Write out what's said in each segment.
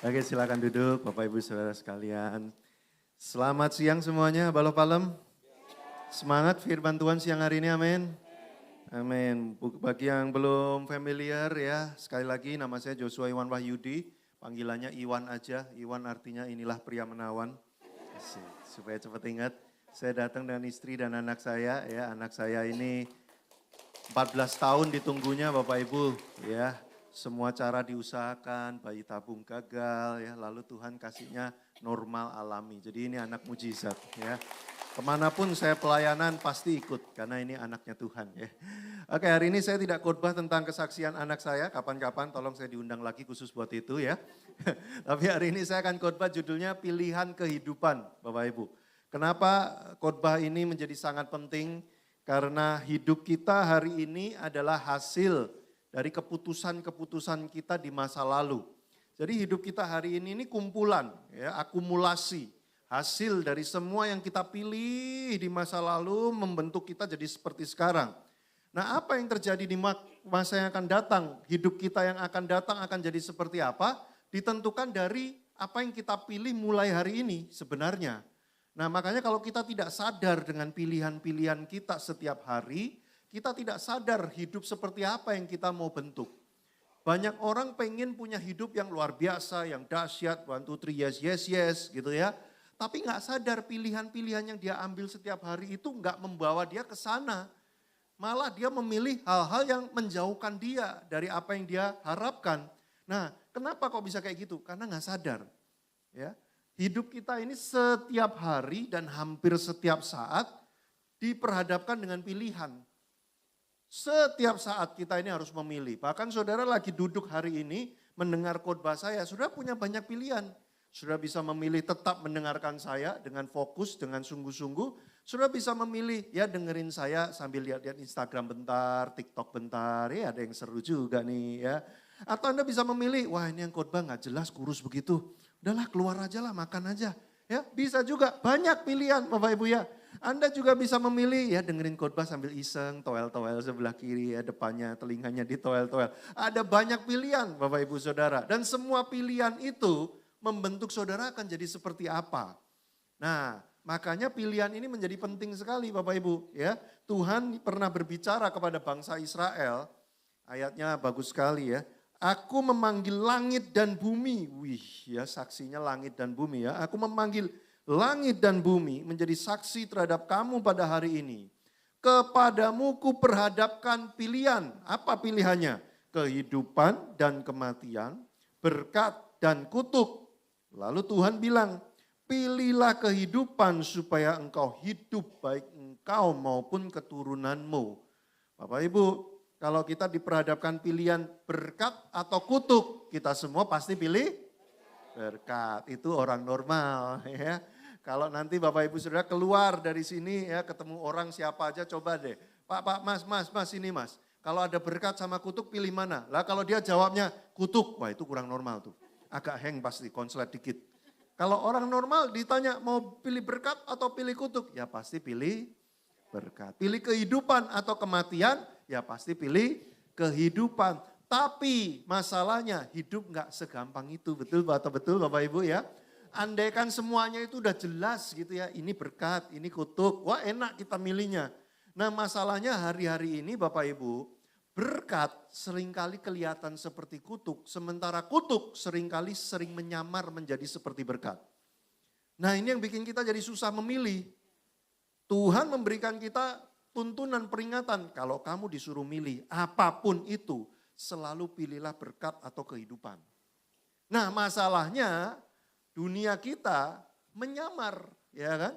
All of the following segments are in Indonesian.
Oke, silakan duduk Bapak Ibu Saudara sekalian. Selamat siang semuanya, Halo Palem. Semangat firman Tuhan siang hari ini, amin. Amin. Bagi yang belum familiar ya, sekali lagi nama saya Joshua Iwan Wahyudi. Panggilannya Iwan aja, Iwan artinya inilah pria menawan. Asik. Supaya cepat ingat, saya datang dengan istri dan anak saya ya. Anak saya ini 14 tahun ditunggunya Bapak Ibu ya. Semua cara diusahakan, bayi tabung gagal ya, lalu Tuhan kasihnya normal alami. Jadi ini anak mujizat ya. Kemanapun saya pelayanan pasti ikut karena ini anaknya Tuhan ya. Oke, hari ini saya tidak khotbah tentang kesaksian anak saya, kapan-kapan tolong saya diundang lagi khusus buat itu ya. Tapi hari ini saya akan khotbah judulnya Pilihan Kehidupan Bapak Ibu. Kenapa khotbah ini menjadi sangat penting? Karena hidup kita hari ini adalah hasil dari keputusan-keputusan kita di masa lalu. Jadi hidup kita hari ini kumpulan, ya, akumulasi, hasil dari semua yang kita pilih di masa lalu membentuk kita jadi seperti sekarang. Nah, apa yang terjadi di masa yang akan datang, hidup kita yang akan datang akan jadi seperti apa, ditentukan dari apa yang kita pilih mulai hari ini sebenarnya. Nah, makanya kalau kita tidak sadar dengan pilihan-pilihan kita setiap hari, kita tidak sadar hidup seperti apa yang kita mau bentuk. Banyak orang pengen punya hidup yang luar biasa, yang dahsyat, 1, 2, 3, yes, yes, yes gitu ya. Tapi gak sadar pilihan-pilihan yang dia ambil setiap hari itu gak membawa dia ke sana. Malah dia memilih hal-hal yang menjauhkan dia dari apa yang dia harapkan. Nah, kenapa kok bisa kayak gitu? Karena gak sadar. Ya, hidup kita ini setiap hari dan hampir setiap saat diperhadapkan dengan pilihan. Setiap saat kita ini harus memilih. Bahkan saudara lagi duduk hari ini mendengar khotbah saya, saudara punya banyak pilihan. Saudara bisa memilih tetap mendengarkan saya dengan fokus, dengan sungguh-sungguh. Saudara bisa memilih ya dengerin saya sambil lihat-lihat Instagram bentar, TikTok bentar. Ya ada yang seru juga nih ya. Atau Anda bisa memilih, wah ini yang khotbah gak jelas kurus begitu. Udahlah keluar aja lah, makan aja. Ya bisa juga, banyak pilihan Bapak Ibu ya. Anda juga bisa memilih ya dengerin khotbah sambil iseng, toel-toel sebelah kiri ya, depannya telinganya di toel-toel. Ada banyak pilihan Bapak Ibu Saudara. Dan semua pilihan itu membentuk saudara akan jadi seperti apa. Nah, makanya pilihan ini menjadi penting sekali Bapak Ibu ya. Tuhan pernah berbicara kepada bangsa Israel, ayatnya bagus sekali ya. Aku memanggil langit dan bumi. Wih ya, saksinya langit dan bumi ya. Aku memanggil langit dan bumi menjadi saksi terhadap kamu pada hari ini. Kepadamu kuperhadapkan pilihan. Apa pilihannya? Kehidupan dan kematian, berkat dan kutuk. Lalu Tuhan bilang, pilihlah kehidupan supaya engkau hidup baik engkau maupun keturunanmu. Bapak Ibu, kalau kita diperhadapkan pilihan berkat atau kutuk, kita semua pasti pilih berkat. Itu orang normal ya. Kalau nanti Bapak Ibu Saudara keluar dari sini ya ketemu orang siapa aja coba deh. Pak, mas ini mas. Kalau ada berkat sama kutuk pilih mana? Lah kalau dia jawabnya kutuk, wah itu kurang normal tuh. Agak hang pasti, konslet dikit. Kalau orang normal ditanya mau pilih berkat atau pilih kutuk? Ya pasti pilih berkat. Pilih kehidupan atau kematian? Ya pasti pilih kehidupan. Tapi masalahnya hidup gak segampang itu. Betul atau betul Bapak Ibu ya? Andaikan semuanya itu udah jelas gitu ya. Ini berkat, ini kutuk. Wah enak kita milihnya. Nah masalahnya hari-hari ini Bapak Ibu, berkat seringkali kelihatan seperti kutuk. Sementara kutuk seringkali sering menyamar menjadi seperti berkat. Nah ini yang bikin kita jadi susah memilih. Tuhan memberikan kita tuntunan peringatan. Kalau kamu disuruh milih apapun itu, selalu pilihlah berkat atau kehidupan. Nah masalahnya dunia kita menyamar, ya kan?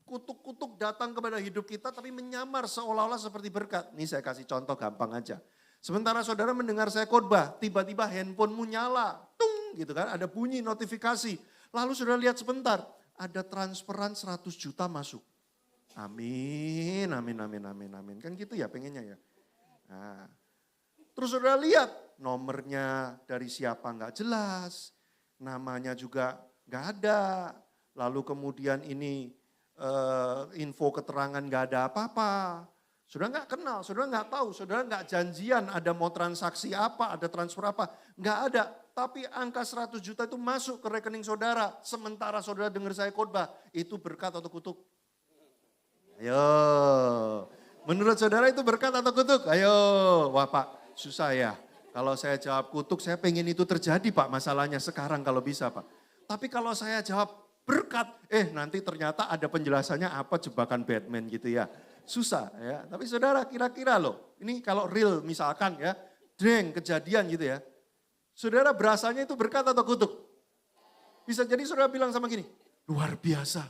Kutuk-kutuk datang kepada hidup kita tapi menyamar seolah-olah seperti berkat. Nih saya kasih contoh gampang aja. Sementara saudara mendengar saya khotbah, tiba-tiba handphonemu nyala, tung gitu kan, ada bunyi notifikasi. Lalu saudara lihat sebentar, ada transferan 100 juta masuk. Amin, amin, amin, amin, amin. Kan gitu ya pengennya ya. Nah, terus saudara lihat nomornya dari siapa nggak jelas, namanya juga nggak ada. Lalu kemudian ini info keterangan nggak ada apa-apa. Saudara nggak kenal, saudara nggak tahu, saudara nggak janjian ada mau transaksi apa, ada transfer apa, nggak ada. Tapi angka 100 juta itu masuk ke rekening saudara. Sementara saudara dengar saya khotbah. Itu berkat atau kutuk? Ayo. Menurut saudara itu berkat atau kutuk? Ayo. Wah Pak, susah ya. Kalau saya jawab kutuk, saya pengen itu terjadi Pak. Masalahnya sekarang kalau bisa Pak. Tapi kalau saya jawab berkat, nanti ternyata ada penjelasannya apa jebakan Batman gitu ya. Susah ya. Tapi saudara kira-kira loh. Ini kalau real misalkan ya. Kejadian gitu ya. Saudara berasanya itu berkat atau kutuk? Bisa jadi saudara bilang sama gini, luar biasa.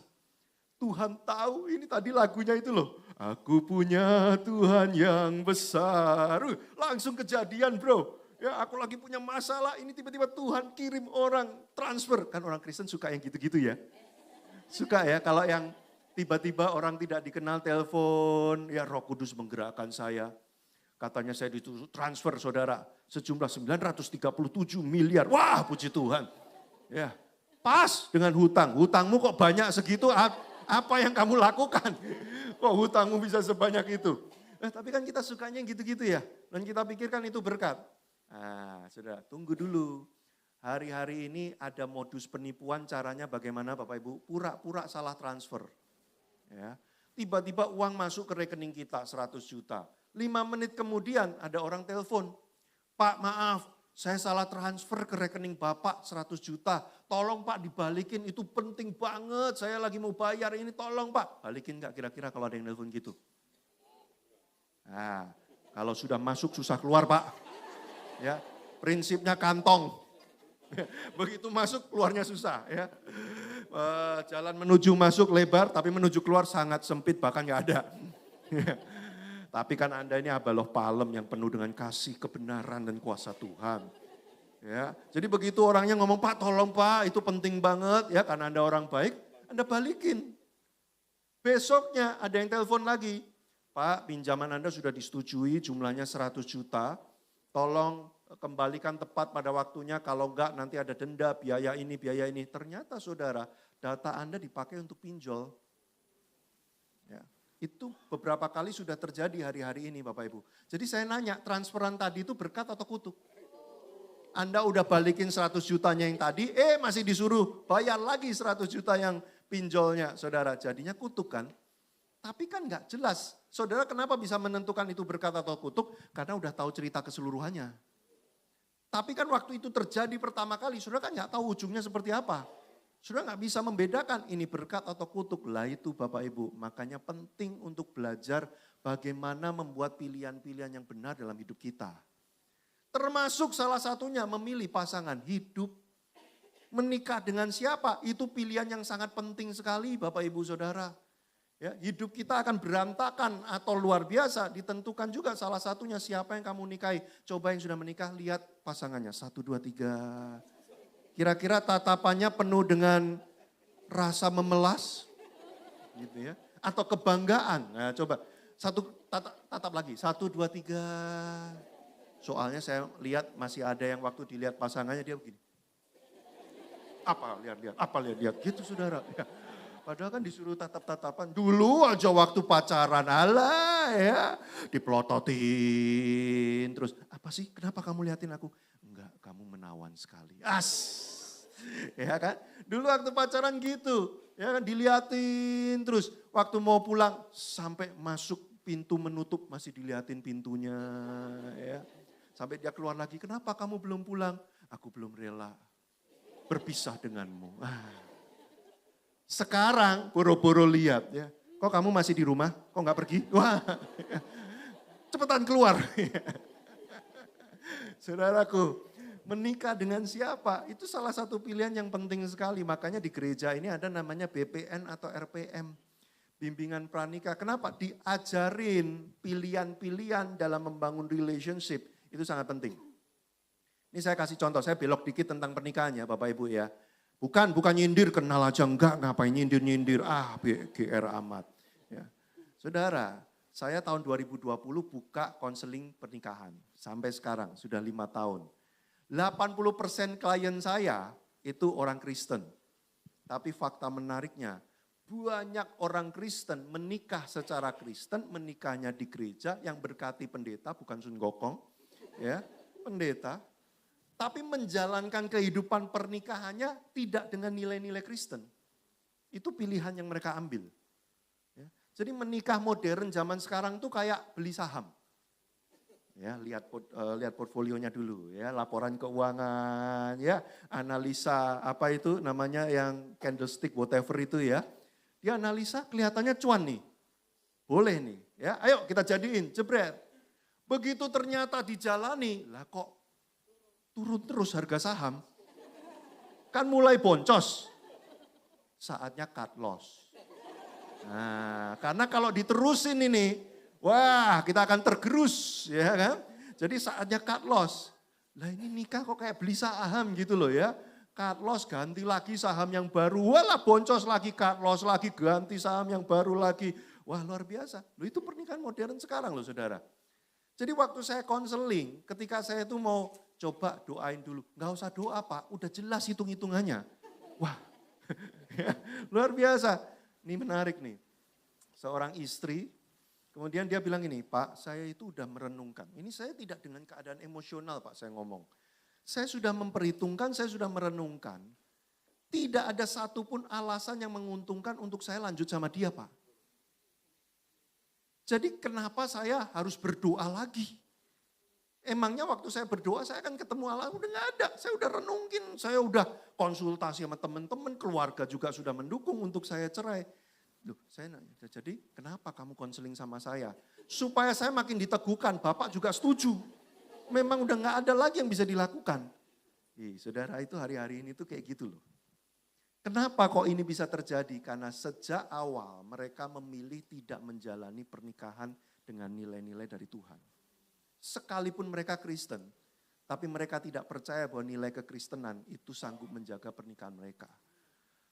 Tuhan tahu ini tadi lagunya itu loh. Aku punya Tuhan yang besar. Langsung kejadian bro. Ya aku lagi punya masalah, ini tiba-tiba Tuhan kirim orang transfer. Kan orang Kristen suka yang gitu-gitu ya. Suka ya kalau yang tiba-tiba orang tidak dikenal telepon, ya Roh Kudus menggerakkan saya. Katanya saya dituju transfer saudara sejumlah 937 miliar. Wah puji Tuhan. Ya, pas dengan hutang. Hutangmu kok banyak segitu, apa yang kamu lakukan? Kok hutangmu bisa sebanyak itu? Tapi kan kita sukanya yang gitu-gitu ya. Dan kita pikirkan itu berkat. Nah saudara tunggu dulu. Hari-hari ini ada modus penipuan, caranya bagaimana Bapak Ibu? Pura-pura salah transfer. Ya. Tiba-tiba uang masuk ke rekening kita 100 juta. 5 menit kemudian ada orang telepon, Pak maaf saya salah transfer ke rekening Bapak 100 juta. Tolong Pak dibalikin, itu penting banget, saya lagi mau bayar ini tolong Pak. Balikin gak kira-kira kalau ada yang telepon gitu? Nah kalau sudah masuk susah keluar Pak. Ya, prinsipnya kantong. Begitu masuk keluarnya susah ya. Jalan menuju masuk lebar tapi menuju keluar sangat sempit bahkan gak ada. Tapi kan Anda ini Abaloh Palem yang penuh dengan kasih, kebenaran dan kuasa Tuhan. Ya, jadi begitu orangnya ngomong, Pak tolong Pak itu penting banget ya karena Anda orang baik, Anda balikin. Besoknya ada yang telepon lagi, Pak pinjaman Anda sudah disetujui jumlahnya 100 juta, tolong kembalikan tepat pada waktunya kalau enggak nanti ada denda biaya ini. Ternyata saudara data Anda dipakai untuk pinjol. Ya. Itu beberapa kali sudah terjadi hari-hari ini Bapak Ibu. Jadi saya nanya, transferan tadi itu berkat atau kutuk? Anda udah balikin 100 jutanya yang tadi, masih disuruh bayar lagi 100 juta yang pinjolnya. Saudara, jadinya kutuk kan? Tapi kan gak jelas. Saudara kenapa bisa menentukan itu berkat atau kutuk? Karena udah tahu cerita keseluruhannya. Tapi kan waktu itu terjadi pertama kali, saudara kan gak tahu ujungnya seperti apa. Saudara nggak bisa membedakan ini berkat atau kutuk. Lah itu Bapak Ibu, makanya penting untuk belajar bagaimana membuat pilihan-pilihan yang benar dalam hidup kita. Termasuk salah satunya memilih pasangan hidup. Menikah dengan siapa, itu pilihan yang sangat penting sekali Bapak Ibu Saudara. Ya, hidup kita akan berantakan atau luar biasa, ditentukan juga salah satunya siapa yang kamu nikahi. Coba yang sudah menikah, lihat pasangannya, 1, 2, 3. Kira-kira tatapannya penuh dengan rasa memelas, gitu ya, atau kebanggaan. Nah, coba tatap lagi, 1, 2, 3. Soalnya saya lihat masih ada yang waktu dilihat pasangannya dia begini. Apa lihat, gitu saudara. Ya. Padahal kan disuruh tatap-tatapan. Dulu aja waktu pacaran, alah ya, dipelototin. Terus, apa sih, kenapa kamu liatin aku? Enggak, kamu menawan sekali. Ya kan? Dulu waktu pacaran gitu, ya kan diliatin terus. Waktu mau pulang sampai masuk pintu menutup masih diliatin pintunya, ya. Sampai dia keluar lagi, kenapa kamu belum pulang? Aku belum rela berpisah denganmu. Sekarang boro-boro lihat ya, kok kamu masih di rumah? Kok nggak pergi? Wah, cepetan keluar. Saudaraku, menikah dengan siapa? Itu salah satu pilihan yang penting sekali. Makanya di gereja ini ada namanya BPN atau RPM. Bimbingan pranikah. Kenapa? Diajarin pilihan-pilihan dalam membangun relationship. Itu sangat penting. Ini saya kasih contoh, saya belok dikit tentang pernikahannya Bapak Ibu ya. Bukan nyindir, kenal aja enggak, ngapain nyindir-nyindir. BGR amat. Ya. Saudara, saya tahun 2020 buka konseling pernikahan. Sampai sekarang, sudah 5 tahun. 80% klien saya itu orang Kristen. Tapi fakta menariknya, banyak orang Kristen menikah secara Kristen, menikahnya di gereja yang berkati pendeta, bukan Sun Gokong, ya, pendeta. tapi menjalankan kehidupan pernikahannya tidak dengan nilai-nilai Kristen. Itu pilihan yang mereka ambil. Ya. Jadi menikah modern zaman sekarang tuh kayak beli saham. Ya, lihat portfolionya dulu ya, laporan keuangan ya, analisa apa itu namanya yang candlestick whatever itu ya. Dia analisa kelihatannya cuan nih. Boleh nih ya, ayo kita jadiin, jebret. Begitu ternyata dijalani, lah kok turun terus harga saham. Kan mulai boncos. Saatnya cut loss. Nah, karena kalau diterusin ini, wah kita akan tergerus ya kan. Jadi saatnya cut loss. Lah ini nikah kok kayak beli saham gitu loh ya. Cut loss ganti lagi saham yang baru. Walah boncos lagi cut loss lagi ganti saham yang baru lagi. Wah luar biasa. Loh itu pernikahan modern sekarang loh saudara. Jadi waktu saya konseling ketika saya itu mau coba doain dulu. Gak usah doa Pak, udah jelas hitung-hitungannya. Wah luar biasa. Ini menarik nih. Seorang istri, kemudian dia bilang ini, Pak saya itu udah merenungkan. Ini saya tidak dengan keadaan emosional Pak saya ngomong. Saya sudah memperhitungkan, saya sudah merenungkan. Tidak ada satupun alasan yang menguntungkan untuk saya lanjut sama dia Pak. Jadi kenapa saya harus berdoa lagi? Emangnya waktu saya berdoa saya akan ketemu Allah, udah gak ada. Saya udah renungin, saya udah konsultasi sama teman-teman, keluarga juga sudah mendukung untuk saya cerai. Loh, saya nanya, jadi kenapa kamu konseling sama saya? Supaya saya makin diteguhkan, Bapak juga setuju. Memang udah gak ada lagi yang bisa dilakukan. Saudara itu hari-hari ini tuh kayak gitu loh. Kenapa kok ini bisa terjadi? Karena sejak awal mereka memilih tidak menjalani pernikahan dengan nilai-nilai dari Tuhan. Sekalipun mereka Kristen, tapi mereka tidak percaya bahwa nilai kekristenan itu sanggup menjaga pernikahan mereka.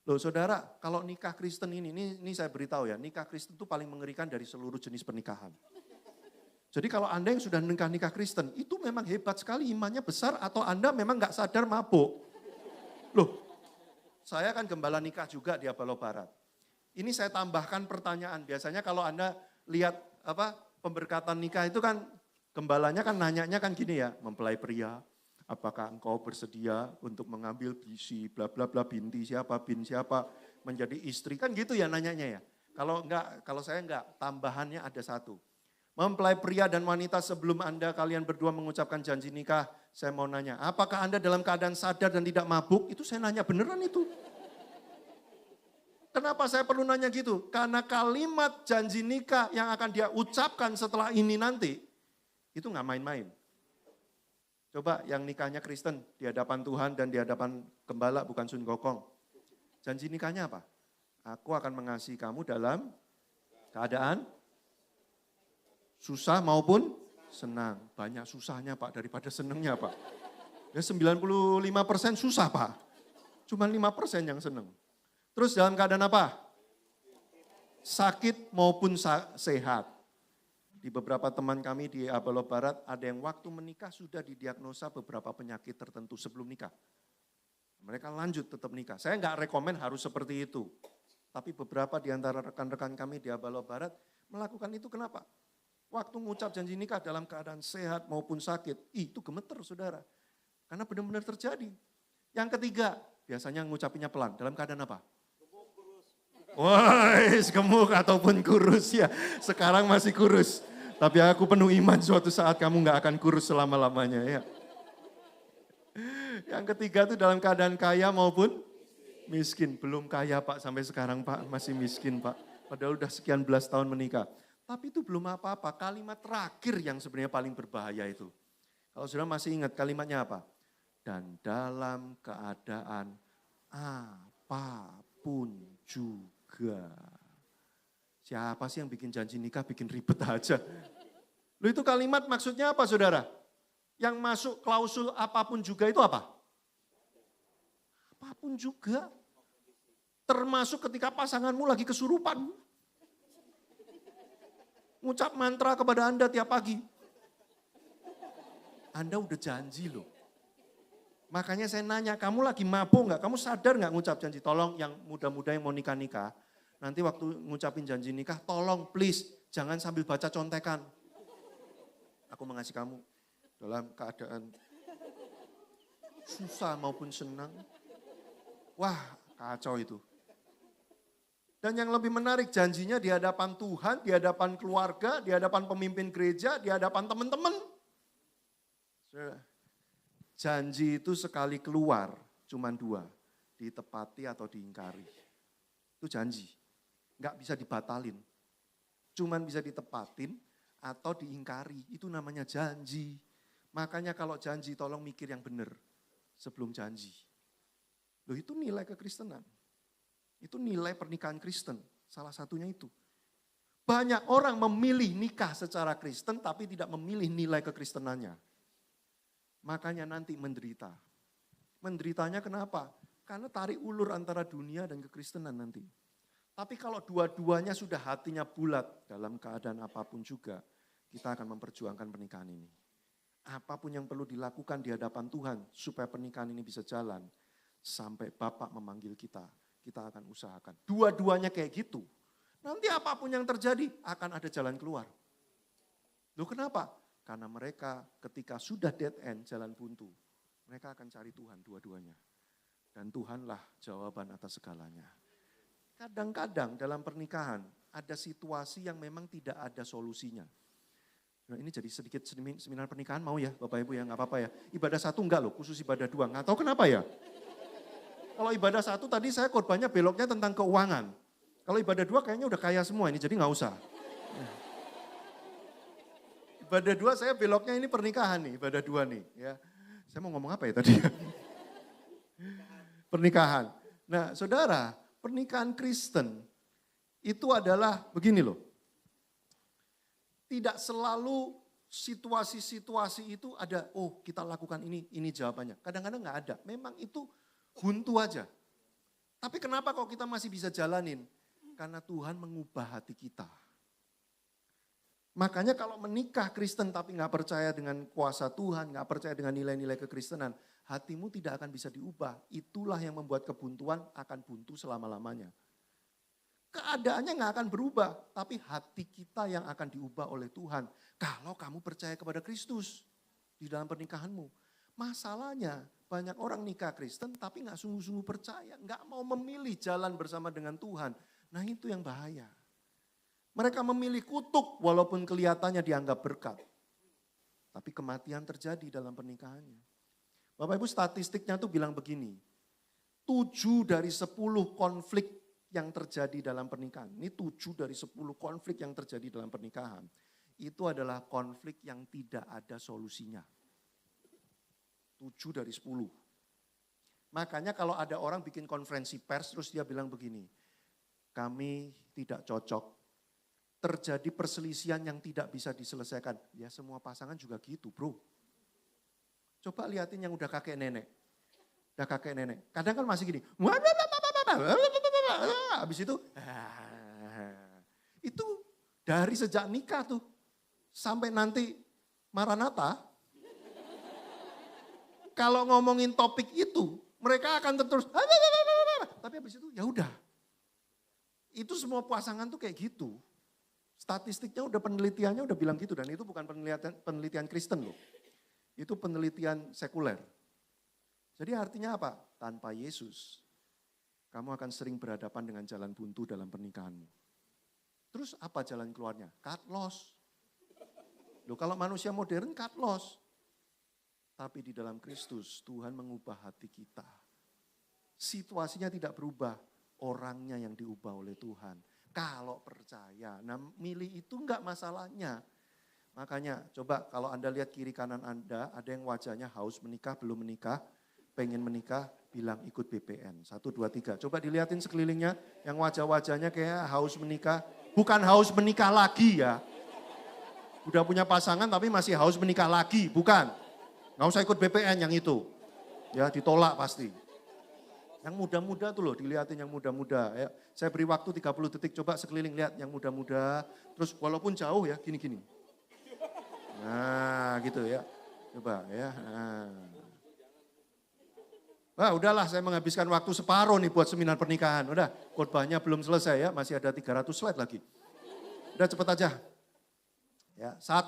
Loh saudara, kalau nikah Kristen ini saya beritahu ya, nikah Kristen itu paling mengerikan dari seluruh jenis pernikahan. Jadi kalau Anda yang sudah nikah Kristen, itu memang hebat sekali, imannya besar atau Anda memang gak sadar mabuk. Loh, saya kan gembala nikah juga di Abalo Barat. Ini saya tambahkan pertanyaan, biasanya kalau Anda lihat pemberkatan nikah itu kan gembalanya kan nanyanya kan gini ya, mempelai pria, apakah engkau bersedia untuk mengambil bisi bla bla bla binti siapa bin siapa menjadi istri kan gitu ya nanyanya ya. Kalau saya enggak, tambahannya ada satu. Mempelai pria dan wanita sebelum kalian berdua mengucapkan janji nikah, saya mau nanya, apakah Anda dalam keadaan sadar dan tidak mabuk? Itu saya nanya beneran itu. Kenapa saya perlu nanya gitu? Karena kalimat janji nikah yang akan dia ucapkan setelah ini nanti, itu gak main-main. Coba yang nikahnya Kristen di hadapan Tuhan dan di hadapan gembala bukan Sun Gokong. Janji nikahnya apa? Aku akan mengasihi kamu dalam keadaan susah maupun senang. Banyak susahnya Pak daripada senangnya Pak. Ya 95% susah Pak. Cuma 5% yang senang. Terus dalam keadaan apa? Sakit maupun sehat. Di beberapa teman kami di Abalo Barat ada yang waktu menikah sudah didiagnosa beberapa penyakit tertentu sebelum nikah. Mereka lanjut tetap nikah. Saya nggak rekomen harus seperti itu. Tapi beberapa di antara rekan-rekan kami di Abalo Barat melakukan itu kenapa? Waktu mengucap janji nikah dalam keadaan sehat maupun sakit, itu gemeter saudara. Karena benar-benar terjadi. Yang ketiga, biasanya ngucapinnya pelan. Dalam keadaan apa? Wah, gemuk ataupun kurus ya. Sekarang masih kurus. Tapi aku penuh iman suatu saat kamu gak akan kurus selama-lamanya ya. Yang ketiga itu dalam keadaan kaya maupun miskin. Belum kaya Pak sampai sekarang Pak, masih miskin Pak. Padahal udah sekian belas tahun menikah. Tapi itu belum apa-apa, kalimat terakhir yang sebenarnya paling berbahaya itu. Kalau saudara masih ingat kalimatnya apa? Dan dalam keadaan apapun juga. Siapa sih yang bikin janji nikah bikin ribet aja? Loh itu kalimat maksudnya apa saudara? Yang masuk klausul apapun juga itu apa? Apapun juga. Termasuk ketika pasanganmu lagi kesurupan. Ngucap mantra kepada Anda tiap pagi. Anda udah janji loh. Makanya saya nanya, kamu lagi mabuk nggak? Kamu sadar nggak ngucap janji? Tolong yang muda-muda yang mau nikah-nikah, nanti waktu ngucapin janji nikah, tolong please jangan sambil baca contekan. Aku mengasihi kamu dalam keadaan susah maupun senang. Wah, kacau itu. Dan yang lebih menarik janjinya di hadapan Tuhan, di hadapan keluarga, di hadapan pemimpin gereja, di hadapan teman-teman. Janji itu sekali keluar cuma 2, ditepati atau diingkari. Itu janji, nggak bisa dibatalin. Cuman bisa ditepatin atau diingkari, itu namanya janji. Makanya kalau janji tolong mikir yang benar sebelum janji. Loh itu nilai kekristenan. Itu nilai pernikahan Kristen, salah satunya itu. Banyak orang memilih nikah secara Kristen tapi tidak memilih nilai kekristenannya. Makanya nanti menderita. Menderitanya kenapa? Karena tarik ulur antara dunia dan kekristenan nanti. Tapi kalau dua-duanya sudah hatinya bulat dalam keadaan apapun juga, kita akan memperjuangkan pernikahan ini. Apapun yang perlu dilakukan di hadapan Tuhan supaya pernikahan ini bisa jalan. Sampai Bapak memanggil kita akan usahakan. Dua-duanya kayak gitu. Nanti apapun yang terjadi akan ada jalan keluar. Loh kenapa? Karena mereka ketika sudah dead end, jalan buntu, mereka akan cari Tuhan dua-duanya. Dan Tuhanlah jawaban atas segalanya. Kadang-kadang dalam pernikahan ada situasi yang memang tidak ada solusinya. Nah ini jadi sedikit seminar pernikahan mau ya Bapak Ibu ya, nggak apa-apa ya. Ibadah 1 enggak loh, khusus ibadah 2, nggak tahu kenapa ya. Kalau ibadah 1 tadi saya korbannya beloknya tentang keuangan. Kalau ibadah 2 kayaknya udah kaya semua ini, jadi nggak usah. Ibadah 2 saya beloknya ini pernikahan nih, ibadah 2 nih. Ya. Saya mau ngomong apa ya tadi? Pernikahan. Nah saudara, pernikahan Kristen itu adalah begini loh. Tidak selalu situasi-situasi itu ada, oh kita lakukan ini jawabannya. Kadang-kadang nggak ada, memang itu buntu aja. Tapi kenapa kok kita masih bisa jalanin? Karena Tuhan mengubah hati kita. Makanya kalau menikah Kristen tapi nggak percaya dengan kuasa Tuhan, nggak percaya dengan nilai-nilai kekristenan, hatimu tidak akan bisa diubah. Itulah yang membuat kebuntuan akan buntu selama-lamanya. Keadaannya nggak akan berubah, tapi hati kita yang akan diubah oleh Tuhan. Kalau kamu percaya kepada Kristus di dalam pernikahanmu. Masalahnya banyak orang nikah Kristen tapi nggak sungguh-sungguh percaya, nggak mau memilih jalan bersama dengan Tuhan. Nah itu yang bahaya. Mereka memilih kutuk walaupun kelihatannya dianggap berkat. Tapi kematian terjadi dalam pernikahannya. Bapak Ibu statistiknya tuh bilang begini, 7 dari 10 konflik yang terjadi dalam pernikahan. Ini 7 dari 10 konflik yang terjadi dalam pernikahan. Itu adalah konflik yang tidak ada solusinya. 7 dari 10. Makanya kalau ada orang bikin konferensi pers terus dia bilang begini, kami tidak cocok, terjadi perselisihan yang tidak bisa diselesaikan. Ya semua pasangan juga gitu bro. Coba liatin yang udah kakek nenek. Udah kakek nenek. Kadang kan masih gini. Habis itu dari sejak nikah tuh. Sampai nanti Maranatha. Kalau ngomongin topik itu. Mereka akan terus. Tapi habis itu ya udah. Itu semua pasangan tuh kayak gitu. Statistiknya udah penelitiannya udah bilang gitu. Dan itu bukan penelitian Kristen loh. Itu penelitian sekuler. Jadi artinya apa? Tanpa Yesus, kamu akan sering berhadapan dengan jalan buntu dalam pernikahanmu. Terus apa jalan keluarnya? Cut loss. Loh kalau manusia modern cut loss. Tapi di dalam Kristus Tuhan mengubah hati kita. Situasinya tidak berubah, orangnya yang diubah oleh Tuhan. Kalau percaya, nah milih itu enggak masalahnya. Makanya coba kalau Anda lihat kiri kanan Anda, ada yang wajahnya haus menikah, belum menikah, pengen menikah, bilang ikut BPN. 1, 2, 3. Coba dilihatin sekelilingnya, yang wajah-wajahnya kayak haus menikah. Bukan haus menikah lagi ya. Udah punya pasangan tapi masih haus menikah lagi, bukan. Nggak usah ikut BPN yang itu. Ya ditolak pasti. Yang muda-muda tuh loh, dilihatin yang muda-muda. Ya. Saya beri waktu 30 detik, coba sekeliling lihat yang muda-muda. Terus walaupun jauh ya, gini-gini. Nah gitu ya, coba ya. Nah udahlah saya menghabiskan waktu separuh nih buat seminar pernikahan. Udah khotbahnya belum selesai ya, masih ada 300 slide lagi. Udah cepet aja. Ya, 1,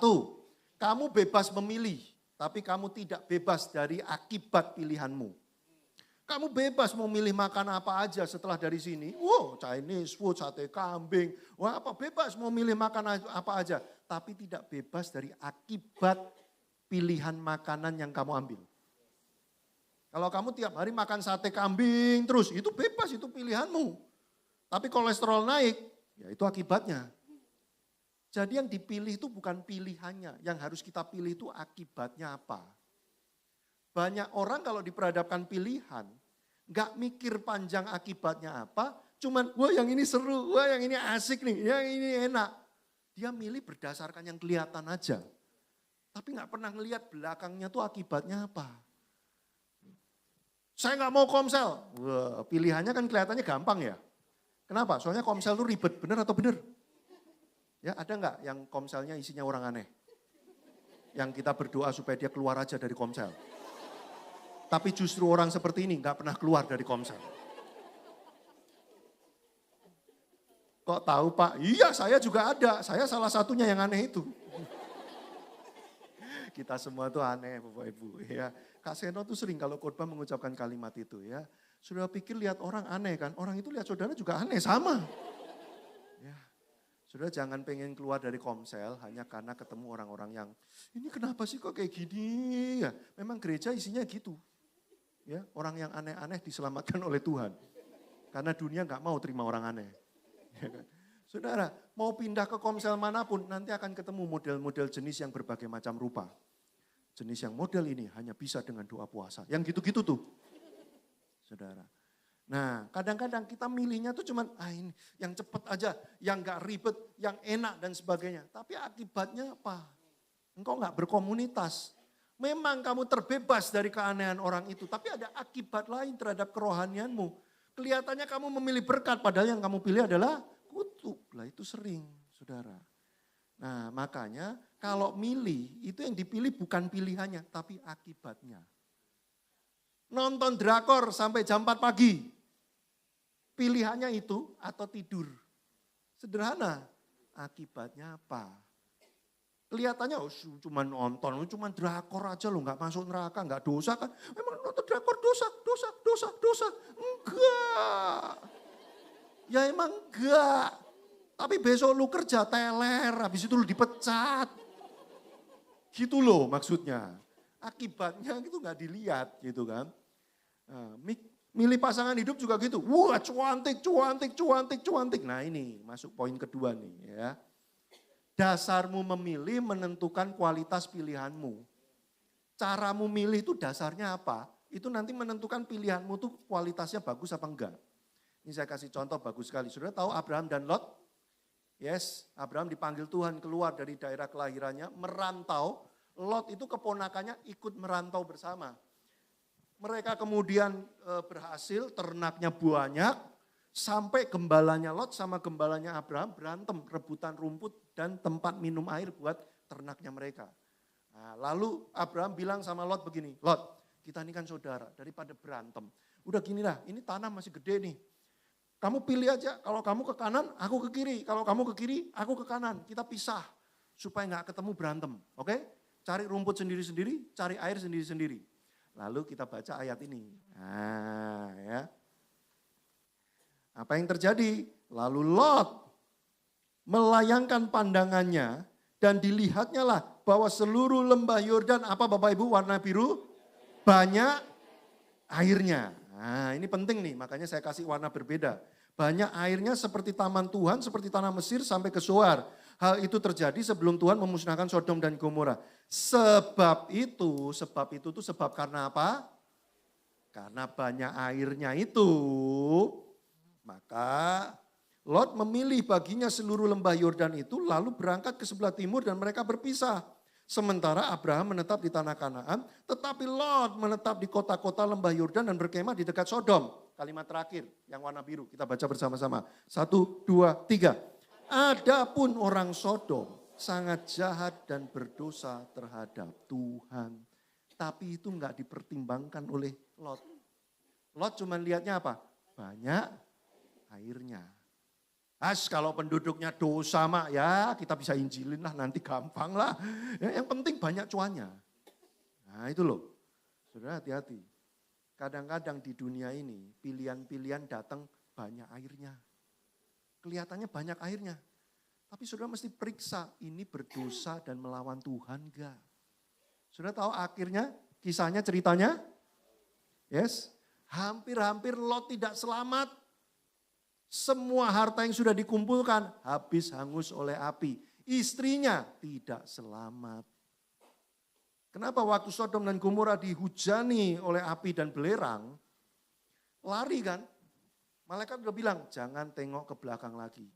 kamu bebas memilih Tapi kamu tidak bebas dari akibat pilihanmu. Kamu bebas mau milih makan apa aja setelah dari sini. Wow, Chinese food, sate kambing. Wah, apa bebas mau milih makan apa aja. Tapi tidak bebas dari akibat pilihan makanan yang kamu ambil. Kalau kamu tiap hari makan sate kambing terus, itu bebas, itu pilihanmu. Tapi kolesterol naik, ya itu akibatnya. Jadi yang dipilih itu bukan pilihannya, yang harus kita pilih itu akibatnya apa. Banyak orang kalau diperhadapkan pilihan, gak mikir panjang akibatnya apa, cuman wah yang ini seru, wah yang ini asik nih, yang ini enak. Dia milih berdasarkan yang kelihatan aja. Tapi gak pernah ngelihat belakangnya tuh akibatnya apa. Saya gak mau komsel, wah, pilihannya kan kelihatannya gampang ya. Kenapa? Soalnya komsel tuh ribet, bener atau bener? Ya ada nggak yang komselnya isinya orang aneh? Yang kita berdoa supaya dia keluar aja dari komsel. Tapi justru orang seperti ini nggak pernah keluar dari komsel. Kok tahu Pak? Iya saya juga ada, saya salah satunya yang aneh itu. Kita semua tuh aneh Bapak Ibu ya. Kak Seno tuh sering kalau khotbah mengucapkan kalimat itu ya. Saudara pikir lihat orang aneh kan, orang itu lihat saudara juga aneh sama. Ya. Saudara jangan pengen keluar dari komsel hanya karena ketemu orang-orang yang ini kenapa sih kok kayak gini ya. Memang gereja isinya gitu. Ya, orang yang aneh-aneh diselamatkan oleh Tuhan. Karena dunia gak mau terima orang aneh. Ya kan? Saudara mau pindah ke komsel manapun nanti akan ketemu model-model jenis yang berbagai macam rupa. Jenis yang model ini hanya bisa dengan doa puasa. Yang gitu-gitu tuh. Saudara. Nah kadang-kadang kita milihnya tuh cuman ini yang cepet aja, yang gak ribet, yang enak dan sebagainya. Tapi akibatnya apa? Engkau gak berkomunitas. Memang kamu terbebas dari keanehan orang itu. Tapi ada akibat lain terhadap kerohanianmu. Kelihatannya kamu memilih berkat padahal yang kamu pilih adalah kutuk. Lah itu sering saudara. Nah makanya kalau milih itu yang dipilih bukan pilihannya tapi akibatnya. Nonton drakor sampai jam 4 pagi. Pilihannya itu atau tidur. Sederhana. Akibatnya apa? Kelihatannya cuma nonton, cuma drakor aja loh, gak masuk neraka, gak dosa kan. Memang nonton drakor dosa. Enggak. Ya emang enggak. Tapi besok lu kerja teler, habis itu lu dipecat. Gitu loh maksudnya. Akibatnya itu gak dilihat gitu kan. Nah, milih pasangan hidup juga gitu. Wah cuantik. Nah ini masuk poin kedua nih ya. Dasarmu memilih menentukan kualitas pilihanmu. Caramu milih itu dasarnya apa? Itu nanti menentukan pilihanmu tuh kualitasnya bagus apa enggak. Ini saya kasih contoh bagus sekali. Saudara tahu Abraham dan Lot? Yes, Abraham dipanggil Tuhan keluar dari daerah kelahirannya, merantau. Lot itu keponakannya ikut merantau bersama. Mereka kemudian berhasil, ternaknya banyak. Sampai gembalanya Lot sama gembalanya Abraham berantem, rebutan rumput dan tempat minum air buat ternaknya mereka. Nah, lalu Abraham bilang sama Lot begini, Lot kita ini kan saudara daripada berantem. Udah gini lah, ini tanah masih gede nih. Kamu pilih aja, kalau kamu ke kanan aku ke kiri, kalau kamu ke kiri aku ke kanan. Kita pisah supaya gak ketemu berantem, oke? Cari rumput sendiri-sendiri, cari air sendiri-sendiri. Lalu kita baca ayat ini. Nah ya. Apa yang terjadi? Lalu Lot melayangkan pandangannya dan dilihatnya lah bahwa seluruh lembah Yordan apa Bapak Ibu warna biru banyak airnya. Nah ini penting nih makanya saya kasih warna berbeda. Banyak airnya seperti taman Tuhan, seperti tanah Mesir sampai ke Zoar. Hal itu terjadi sebelum Tuhan memusnahkan Sodom dan Gomora. Sebab itu tuh sebab karena apa? Karena banyak airnya itu. Maka Lot memilih baginya seluruh lembah Yordan itu lalu berangkat ke sebelah timur dan mereka berpisah. Sementara Abraham menetap di tanah Kanaan, tetapi Lot menetap di kota-kota lembah Yordan dan berkemah di dekat Sodom. Kalimat terakhir yang warna biru kita baca bersama-sama. 1, 2, 3. Adapun orang Sodom sangat jahat dan berdosa terhadap Tuhan. Tapi itu enggak dipertimbangkan oleh Lot. Lot cuma lihatnya apa? Banyak airnya. Kalau penduduknya dosa mak ya kita bisa injilin lah nanti gampang lah. Ya, yang penting banyak cuannya. Nah itu loh, saudara hati-hati. Kadang-kadang di dunia ini pilihan-pilihan datang banyak airnya. Kelihatannya banyak airnya. Tapi saudara mesti periksa, ini berdosa dan melawan Tuhan enggak? Saudara tahu akhirnya, kisahnya, ceritanya? Yes, hampir-hampir Lot tidak selamat. Semua harta yang sudah dikumpulkan habis hangus oleh api. Istrinya tidak selamat. Kenapa waktu Sodom dan Gomora dihujani oleh api dan belerang, lari kan? Malaikat udah bilang, jangan tengok ke belakang lagi.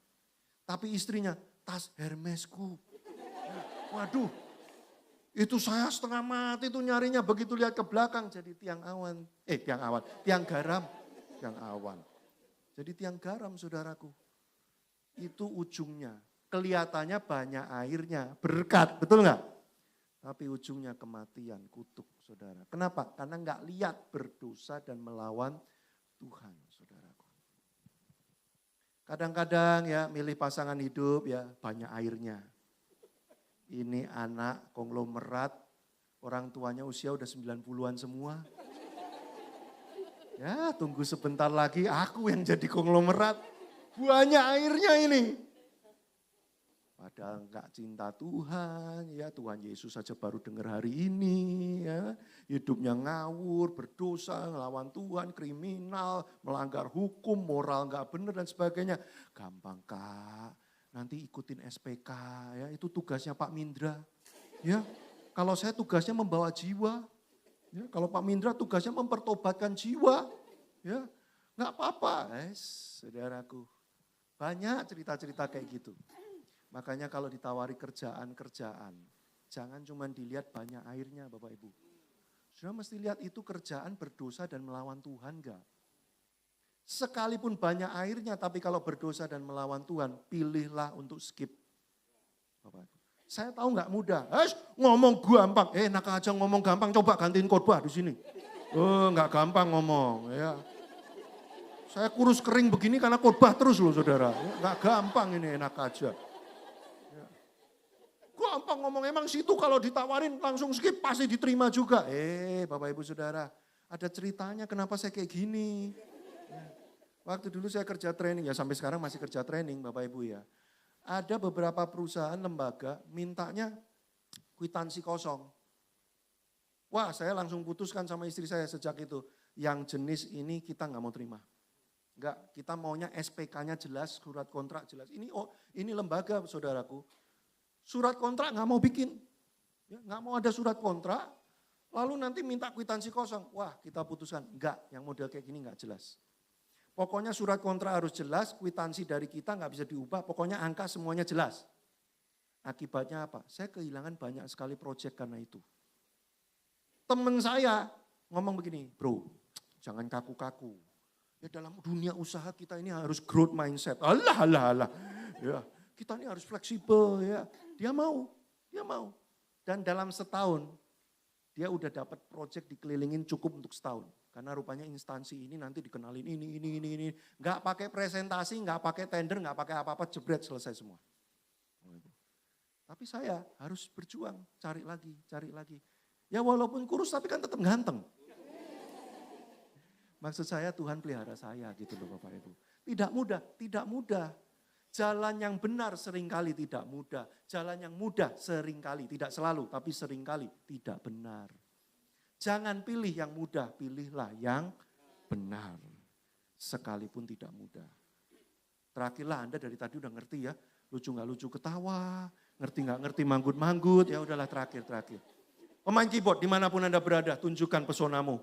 Tapi istrinya, tas Hermesku. Waduh, itu saya setengah mati tuh nyarinya, begitu lihat ke belakang jadi tiang garam. Tiang awan. Jadi tiang garam saudaraku. Itu ujungnya. Kelihatannya banyak airnya, berkat, betul nggak? Tapi ujungnya kematian, kutuk saudara. Kenapa? Karena nggak lihat berdosa dan melawan Tuhan saudaraku. Kadang-kadang ya milih pasangan hidup ya banyak airnya. Ini anak konglomerat, orang tuanya usia udah 90-an semua. Ya tunggu sebentar lagi aku yang jadi konglomerat. Banyak airnya ini. Padahal enggak cinta Tuhan, ya Tuhan Yesus saja baru dengar hari ini, ya hidupnya ngawur, berdosa, ngelawan Tuhan, kriminal, melanggar hukum, moral enggak benar dan sebagainya. Gampang Kak, nanti ikutin SPK, ya itu tugasnya Pak Mindra. Ya, kalau saya tugasnya membawa jiwa, ya kalau Pak Mindra tugasnya mempertobatkan jiwa, ya enggak apa-apa, saudaraku. Banyak cerita-cerita kayak gitu. Makanya kalau ditawari kerjaan, jangan cuma dilihat banyak airnya Bapak Ibu. Sudah mesti lihat itu kerjaan berdosa dan melawan Tuhan enggak? Sekalipun banyak airnya tapi kalau berdosa dan melawan Tuhan, pilihlah untuk skip. Bapak Ibu. Saya tahu enggak mudah, ngomong gampang, enak aja ngomong gampang, coba gantiin khotbah di sini. Enggak gampang ngomong ya. Saya kurus kering begini karena khotbah terus loh saudara. Enggak gampang ini, enak aja. Gampang ngomong, emang situ kalau ditawarin langsung skip pasti diterima juga. Bapak Ibu Saudara, ada ceritanya kenapa saya kayak gini. Waktu dulu saya kerja training, ya sampai sekarang masih kerja training Bapak Ibu ya. Ada beberapa perusahaan lembaga mintanya kwitansi kosong. Wah saya langsung putuskan sama istri saya sejak itu. Yang jenis ini kita nggak mau terima. Enggak, kita maunya SPK-nya jelas, surat kontrak jelas. Ini lembaga saudaraku. Surat kontrak nggak mau bikin, ya, nggak mau ada surat kontrak, lalu nanti minta kwitansi kosong. Wah kita putuskan, enggak, yang model kayak gini nggak jelas. Pokoknya surat kontrak harus jelas, kwitansi dari kita nggak bisa diubah, pokoknya angka semuanya jelas. Akibatnya apa? Saya kehilangan banyak sekali proyek karena itu. Temen saya ngomong begini, bro jangan kaku-kaku. Ya dalam dunia usaha kita ini harus growth mindset. Alah. Ya. Kita ini harus fleksibel ya. Dia mau. Dan dalam setahun dia udah dapat proyek dikelilingin cukup untuk setahun. Karena rupanya instansi ini nanti dikenalin ini. Nggak pakai presentasi, nggak pakai tender, nggak pakai apa-apa, jebret selesai semua. Tapi saya harus berjuang, cari lagi. Ya walaupun kurus tapi kan tetap ganteng. Maksud saya Tuhan pelihara saya gitu loh Bapak Ibu. Tidak mudah. Jalan yang benar seringkali tidak mudah. Jalan yang mudah seringkali, tidak selalu, tapi seringkali tidak benar. Jangan pilih yang mudah, pilihlah yang benar. Sekalipun tidak mudah. Terakhirlah Anda dari tadi udah ngerti ya. Lucu gak lucu ketawa, ngerti gak ngerti manggut-manggut, ya udahlah terakhir. Pemain keyboard dimanapun Anda berada, tunjukkan pesonamu.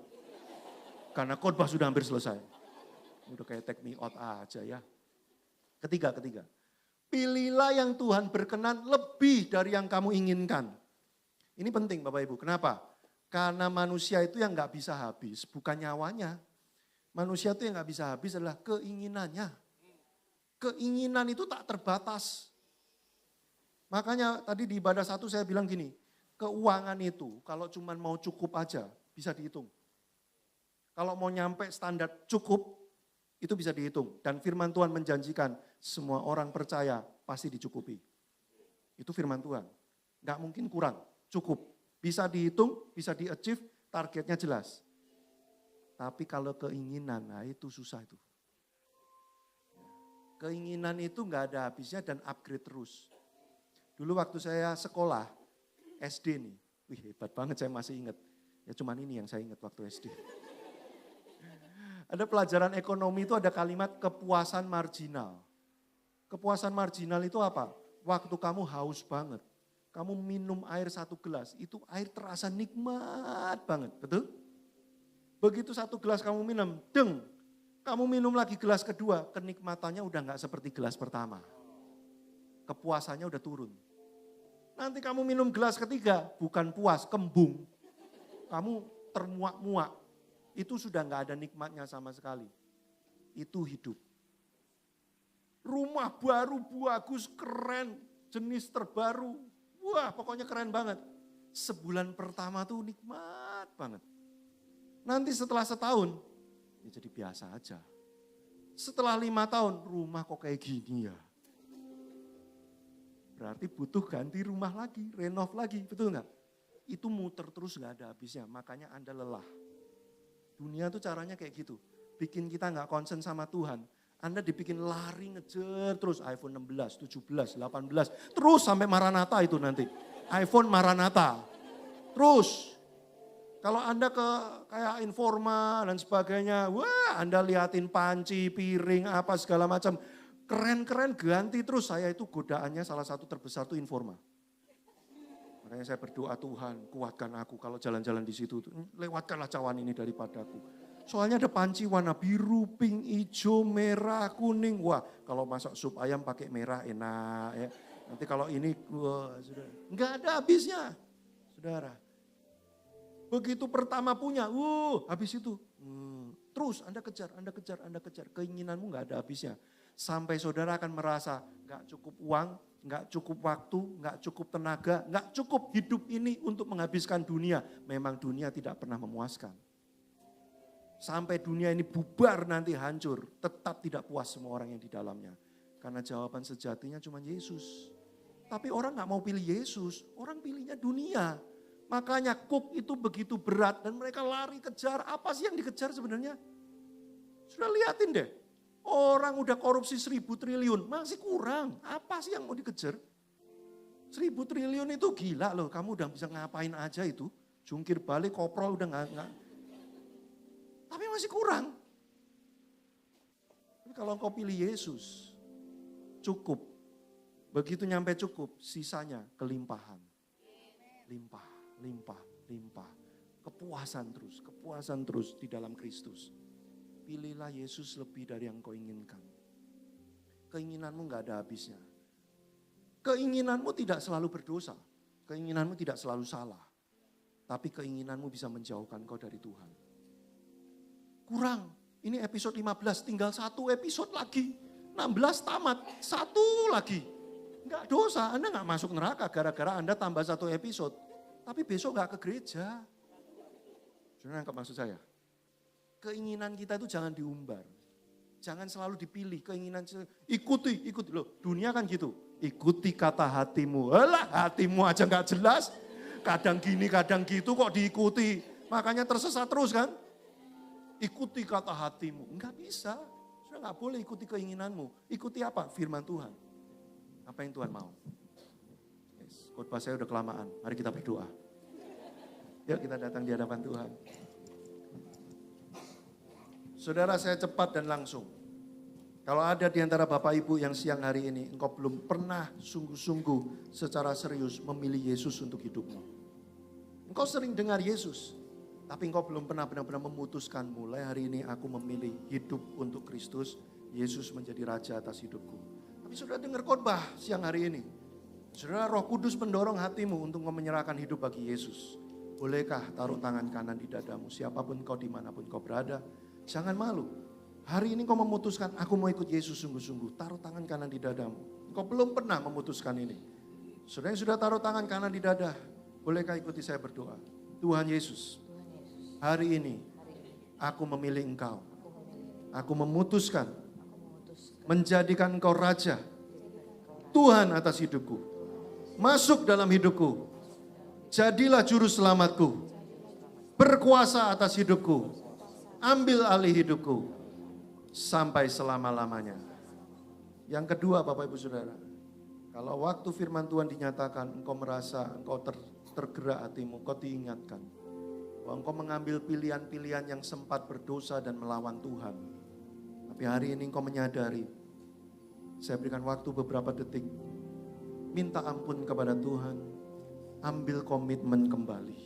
Karena khotbah sudah hampir selesai. Udah kayak take me out aja ya. Ketiga. Pilihlah yang Tuhan berkenan lebih dari yang kamu inginkan. Ini penting Bapak Ibu. Kenapa? Karena manusia itu yang gak bisa habis, bukan nyawanya. Manusia itu yang gak bisa habis adalah keinginannya. Keinginan itu tak terbatas. Makanya tadi di ibadah 1 saya bilang gini, keuangan itu kalau cuma mau cukup aja bisa dihitung. Kalau mau nyampe standar cukup, itu bisa dihitung. Dan firman Tuhan menjanjikan semua orang percaya pasti dicukupi. Itu firman Tuhan. Gak mungkin kurang, cukup. Bisa dihitung, bisa di-achieve, targetnya jelas. Tapi kalau keinginan, nah itu susah itu. Keinginan itu nggak ada habisnya dan upgrade terus. Dulu waktu saya sekolah, SD nih, wih hebat banget saya masih ingat. Ya cuman ini yang saya ingat waktu SD. Ada pelajaran ekonomi itu ada kalimat kepuasan marginal. Kepuasan marginal itu apa? Waktu kamu haus banget, kamu minum air 1 gelas, itu air terasa nikmat banget, betul? Begitu 1 gelas kamu minum, kamu minum lagi gelas kedua, kenikmatannya udah gak seperti gelas pertama. Kepuasannya udah turun. Nanti kamu minum gelas ketiga, bukan puas, kembung. Kamu termuak-muak, itu sudah gak ada nikmatnya sama sekali. Itu hidup. Rumah baru, bagus, keren, jenis terbaru. Wah pokoknya keren banget. Sebulan pertama tuh nikmat banget. Nanti setelah setahun, ya jadi biasa aja. Setelah 5 tahun, rumah kok kayak gini ya. Berarti butuh ganti rumah lagi, renov lagi, betul nggak? Itu muter terus nggak ada habisnya, makanya Anda lelah. Dunia tuh caranya kayak gitu, bikin kita nggak concern sama Tuhan. Anda dibikin lari ngejar terus iPhone 16, 17, 18, terus sampai Maranatha itu nanti. iPhone Maranatha. Terus kalau Anda ke kayak Informa dan sebagainya, wah Anda liatin panci, piring, apa segala macam. Keren-keren ganti terus, saya itu godaannya salah satu terbesar tuh Informa. Makanya saya berdoa Tuhan kuatkan aku kalau jalan-jalan di situ. Lewatkanlah cawan ini daripadaku. Soalnya ada panci warna biru, pink, hijau, merah, kuning. Wah kalau masak sup ayam pakai merah enak ya. Nanti kalau ini, wah sudah. Enggak ada habisnya saudara. Begitu pertama punya, habis itu. Terus Anda kejar. Keinginanmu enggak ada habisnya. Sampai saudara akan merasa enggak cukup uang, enggak cukup waktu, enggak cukup tenaga, enggak cukup hidup ini untuk menghabiskan dunia. Memang dunia tidak pernah memuaskan. Sampai dunia ini bubar nanti hancur, tetap tidak puas semua orang yang di dalamnya. Karena jawaban sejatinya cuma Yesus. Tapi orang gak mau pilih Yesus, orang pilihnya dunia. Makanya kuk itu begitu berat dan mereka lari kejar. Apa sih yang dikejar sebenarnya? Sudah liatin deh, orang udah korupsi 1.000 triliun, masih kurang. Apa sih yang mau dikejar? 1.000 triliun itu gila loh, kamu udah bisa ngapain aja itu. Jungkir balik, koprol udah gak. Tapi masih kurang. Tapi kalau engkau pilih Yesus, cukup. Begitu nyampe cukup, sisanya kelimpahan. Limpah. Kepuasan terus di dalam Kristus. Pilihlah Yesus lebih dari yang kau inginkan. Keinginanmu gak ada habisnya. Keinginanmu tidak selalu berdosa. Keinginanmu tidak selalu salah. Tapi keinginanmu bisa menjauhkan kau dari Tuhan. Kurang, ini episode 15, tinggal 1 episode lagi. 16 tamat, 1 lagi. Enggak dosa, Anda enggak masuk neraka gara-gara Anda tambah 1 episode. Tapi besok enggak ke gereja. Saudara nangkep maksud saya? Keinginan kita itu jangan diumbar. Jangan selalu dipilih, keinginan ikuti. Loh, dunia kan gitu. Ikuti kata hatimu. Alah, hatimu aja enggak jelas. Kadang gini, kadang gitu kok diikuti. Makanya tersesat terus kan? Ikuti kata hatimu. Enggak bisa. Sudah enggak boleh ikuti keinginanmu. Ikuti apa? Firman Tuhan. Apa yang Tuhan mau. Yes, khotbah saya udah kelamaan. Mari kita berdoa. Yuk kita datang di hadapan Tuhan. Saudara, saya cepat dan langsung. Kalau ada di antara Bapak Ibu yang siang hari ini, engkau belum pernah sungguh-sungguh secara serius memilih Yesus untuk hidupmu. Engkau sering dengar Yesus. Tapi engkau belum pernah benar-benar memutuskan mulai hari ini aku memilih hidup untuk Kristus. Yesus menjadi Raja atas hidupku. Tapi sudah dengar khotbah siang hari ini. Saudara, Roh Kudus mendorong hatimu untuk menyerahkan hidup bagi Yesus. Bolehkah taruh tangan kanan di dadamu? Siapapun kau dimanapun kau berada. Jangan malu. Hari ini kau memutuskan aku mau ikut Yesus sungguh-sungguh. Taruh tangan kanan di dadamu. Engkau belum pernah memutuskan ini. Saudara yang sudah taruh tangan kanan di dada. Bolehkah ikuti saya berdoa? Tuhan Yesus. Hari ini aku memilih Engkau. Aku memutuskan menjadikan Engkau Raja, Tuhan atas hidupku. Masuk dalam hidupku. Jadilah juru selamatku. Berkuasa atas hidupku. Ambil alih hidupku. Sampai selama-lamanya. Yang kedua Bapak Ibu Saudara. Kalau waktu firman Tuhan dinyatakan, engkau merasa, engkau tergerak hatimu, engkau diingatkan. Bahwa engkau mengambil pilihan-pilihan yang sempat berdosa dan melawan Tuhan. Tapi hari ini engkau menyadari, saya berikan waktu beberapa detik, minta ampun kepada Tuhan, ambil komitmen kembali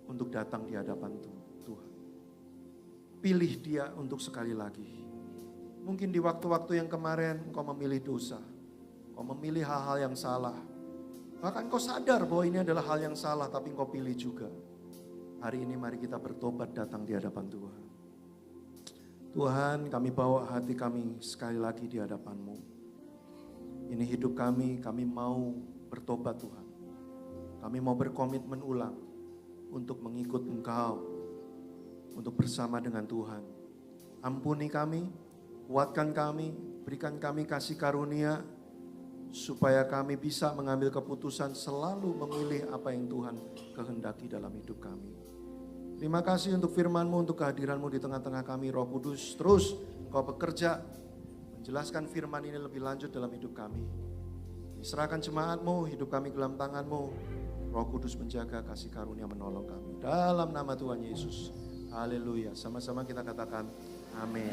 untuk datang di hadapan Tuhan. Pilih Dia untuk sekali lagi. Mungkin di waktu-waktu yang kemarin engkau memilih dosa, engkau memilih hal-hal yang salah. Bahkan engkau sadar bahwa ini adalah hal yang salah, tapi engkau pilih juga. Hari ini mari kita bertobat datang di hadapan Tuhan. Tuhan, kami bawa hati kami sekali lagi di hadapan-Mu. Ini hidup kami mau bertobat Tuhan. Kami mau berkomitmen ulang untuk mengikut Engkau, untuk bersama dengan Tuhan. Ampuni kami, kuatkan kami, berikan kami kasih karunia, supaya kami bisa mengambil keputusan selalu memilih apa yang Tuhan kehendaki dalam hidup kami. Terima kasih untuk firman-Mu, untuk kehadiran-Mu di tengah-tengah kami. Roh Kudus, terus Engkau bekerja, menjelaskan firman ini lebih lanjut dalam hidup kami. Serahkan jemaat-Mu, hidup kami dalam tangan-Mu. Roh Kudus menjaga, kasih karunia menolong kami. Dalam nama Tuhan Yesus. Haleluya. Sama-sama kita katakan amin.